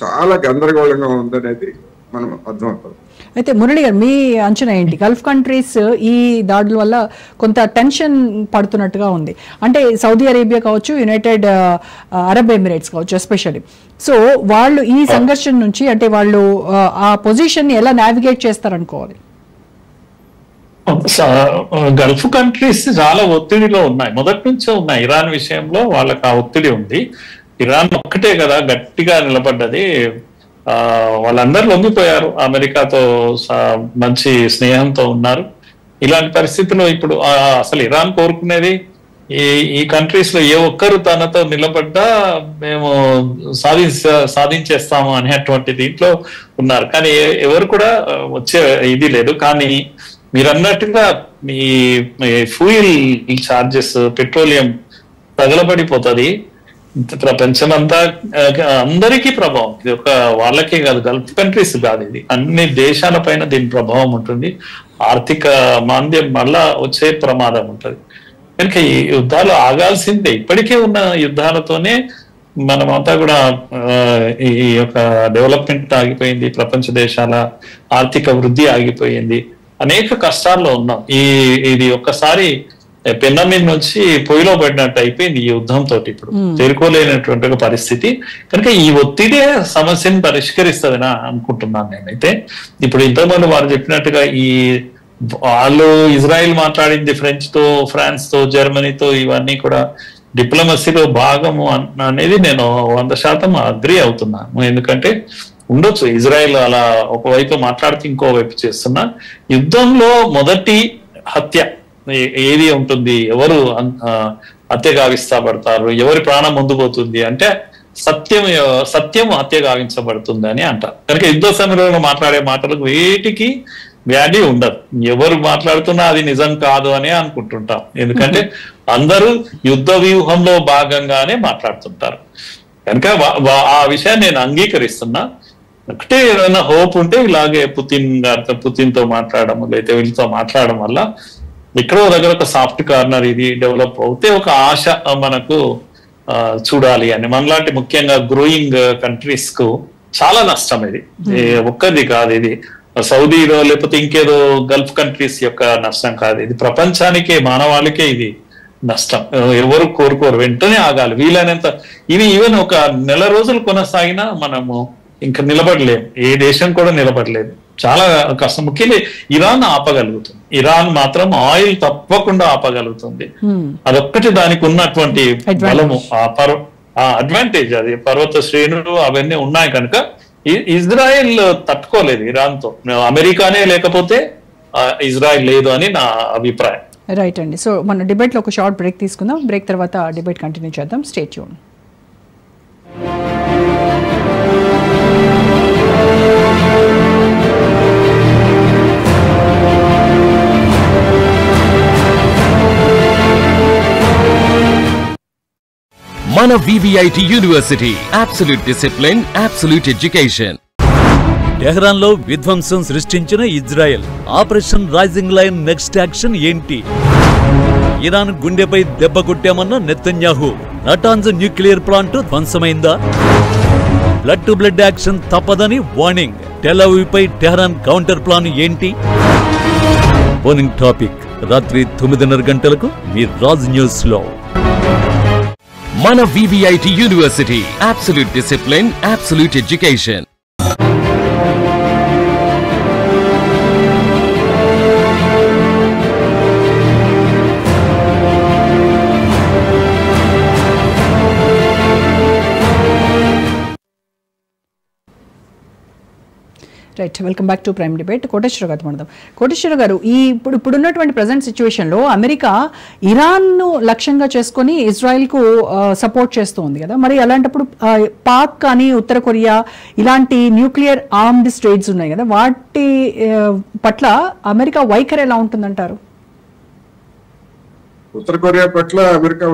చాలా గందరగోళంగా ఉందనేది మనం అర్థమవుతుంది. అయితే మురళి గారు, మీ అంచనా ఏంటి? గల్ఫ్ కంట్రీస్ ఈ దాడుల వల్ల కొంత టెన్షన్ పడుతున్నట్టుగా ఉంది. అంటే సౌదీ అరేబియా కావచ్చు, యునైటెడ్ అరబ్ ఎమిరేట్స్ కావచ్చు ఎస్పెషల్లీ. సో వాళ్ళు ఈ సంఘర్షణ నుంచి అంటే వాళ్ళు ఆ పొజిషన్ ఎలా నావిగేట్ చేస్తారనుకోవాలి? గల్ఫ్ కంట్రీస్ చాలా ఒత్తిడిలో ఉన్నాయి, మొదటి నుంచే ఉన్నాయి. ఇరాన్ విషయంలో వాళ్ళకి ఆ ఒత్తిడి ఉంది. ఇరాన్ ఒక్కటే కదా గట్టిగా నిలబడ్డది. వాళ్ళందరూ లొంగిపోయారు, అమెరికాతో మంచి స్నేహంతో ఉన్నారు. ఇలాంటి పరిస్థితుల్లో ఇప్పుడు అసలు ఇరాన్ కోరుకునేది ఈ కంట్రీస్ లో ఏ ఒక్కరు తనతో నిలబడ్డా మేము సాధించేస్తాము అనేటువంటి దీంట్లో ఉన్నారు. కానీ ఎవరు కూడా వచ్చే ఇది లేదు. కానీ మీరు అన్నట్టుగా మీ ఫ్యూయల్ ఛార్జెస్, పెట్రోలియం తగలబడిపోతుంది. ప్రపంచమంతా అందరికీ ప్రభావం, ఇది ఒక వాళ్ళకే కాదు, గల్ఫ్ కంట్రీస్ కాదు, ఇది అన్ని దేశాల పైన దీని ప్రభావం ఉంటుంది. ఆర్థిక మాంద్యం మళ్ళా వచ్చే ప్రమాదం ఉంటుంది. కనుక ఈ యుద్ధాలు ఆగాల్సిందే. ఇప్పటికే ఉన్న యుద్ధాలతోనే మనమంతా కూడా ఈ యొక్క డెవలప్మెంట్ ఆగిపోయింది, ప్రపంచ దేశాల ఆర్థిక వృద్ధి ఆగిపోయింది, అనేక కష్టాల్లో ఉన్నాం. ఇది ఒక్కసారి పెన్నమిన్ నుంచి పొయ్యిలో పడినట్టు అయిపోయింది ఈ యుద్ధంతో. ఇప్పుడు చేరుకోలేనటువంటి పరిస్థితి. కనుక ఈ ఒత్తిడే సమస్యను పరిష్కరిస్తుందని అనుకుంటున్నాను నేనైతే. ఇప్పుడు ఇంతకుముందు వారు చెప్పినట్టుగా వాళ్ళు ఇజ్రాయెల్ మాట్లాడింది ఫ్రెంచ్ తో, ఫ్రాన్స్ తో, జర్మనీతో, ఇవన్నీ కూడా డిప్లొమసీలో భాగము అనేది నేను 100% అగ్రీ అవుతున్నాను. ఎందుకంటే ఉండొచ్చు ఇజ్రాయెల్ అలా ఒకవైపు మాట్లాడుతూ ఇంకోవైపు చేస్తున్నా. యుద్ధంలో మొదటి హత్య ఏది ఉంటుంది, ఎవరు హత్య గావిస్తబడతారు, ఎవరి ప్రాణం ముందు పోతుంది అంటే సత్యం హత్య గావించబడుతుంది అని అంటారు. కనుక యుద్ధ సమయంలో మాట్లాడే మాటలకు వేటికి వాల్యూ ఉండదు. ఎవరు మాట్లాడుతున్నా అది నిజం కాదు అని అనుకుంటుంటాం. ఎందుకంటే అందరూ యుద్ధ వ్యూహంలో భాగంగానే మాట్లాడుతుంటారు. కనుక ఆ విషయాన్ని నేను అంగీకరిస్తున్నా. ఒకటే ఏదైనా హోప్ ఉంటే ఇలాగే పుతిన్ తో మాట్లాడడం, లేకపోతే వీళ్ళతో మాట్లాడడం వల్ల ఎక్కడో దగ్గర ఒక సాఫ్ట్ కార్నర్ ఇది డెవలప్ అవుతే ఒక ఆశ మనకు చూడాలి అని. మనలాంటి ముఖ్యంగా గ్రోయింగ్ కంట్రీస్ కు చాలా నష్టం ఇది. ఒక్కది కాదు, ఇది సౌదీలో లేకపోతే ఇంకేదో గల్ఫ్ కంట్రీస్ యొక్క నష్టం కాదు, ఇది ప్రపంచానికే, మానవాళికే ఇది నష్టం. ఎవరు కోరుకోరు, వెంటనే ఆగాలి వీలైనంత. ఇవి ఈవెన్ ఒక నెల రోజులు కొనసాగినా మనము ఇంకా నిలబడలేము, ఏ దేశం కూడా నిలబడలేదు. చాలా కష్టం. ముఖ్యంగా ఇరాన్ ఆపగలుగుతుంది. ఇరాన్ మాత్రం ఆయిల్ తప్పకుండా ఆపగలుగుతుంది. అదొక్కటి దానికి ఉన్నటువంటి బలము, అడ్వాంటేజ్. అది పర్వత శ్రేణులు అవన్నీ ఉన్నాయి కనుక ఇజ్రాయెల్ తట్టుకోలేదు ఇరాన్ తో. అమెరికానే లేకపోతే ఇజ్రాయెల్ లేదు అని నా అభిప్రాయం. రైట్ అండి. సో మన డిబేట్ లో ఒక షార్ట్ బ్రేక్ తీసుకుందాం. బ్రేక్ తర్వాత డిబేట్ కంటిన్యూ చేద్దాం. Stay tune. మన VVIT university, absolute discipline, absolute education. Tehran లో విధ్వంసం సృష్టించిన Israel operation rising lion next action ఏంటి? ఇరాన్ గుండెపై దెబ్బ కొట్టామన్న నెతన్యాహు, నటాన్స్ న్యూక్లియర్ ప్లాంట్ ధ్వంసమైందా? బ్లడ్ టు బ్లడ్ యాక్షన్ తప్పదని వార్నింగ్. టెల్ అవీవ్ పై టెహ్రాన్ కౌంటర్ ప్లాన్ ఏంటి? బర్నింగ్ టాపిక్ రాత్రి 9:30 గంటలకు మీ రాజ్ న్యూస్ లో. మన VVIT university, absolute discipline, absolute education. Right, welcome back to prime debate. Koteswara గారు మనతో. కోటేశ్వర గారు, ఇప్పుడున్నటువంటి ప్రజెంట్ సిచ్యువేషన్లో అమెరికా ఇరాన్ను లక్ష్యంగా చేసుకొని ఇజ్రాయెల్కు సపోర్ట్ చేస్తూ ఉంది కదా, మరి అలాంటప్పుడు పాక్ కానీ ఉత్తర కొరియా ఇలాంటి న్యూక్లియర్ ఆర్మ్డ్ స్టేట్స్ ఉన్నాయి కదా, వాటి పట్ల అమెరికా వైఖరి ఎలా ఉంటుందంటారు? ఉత్తర కొరియా పట్ల అమెరికా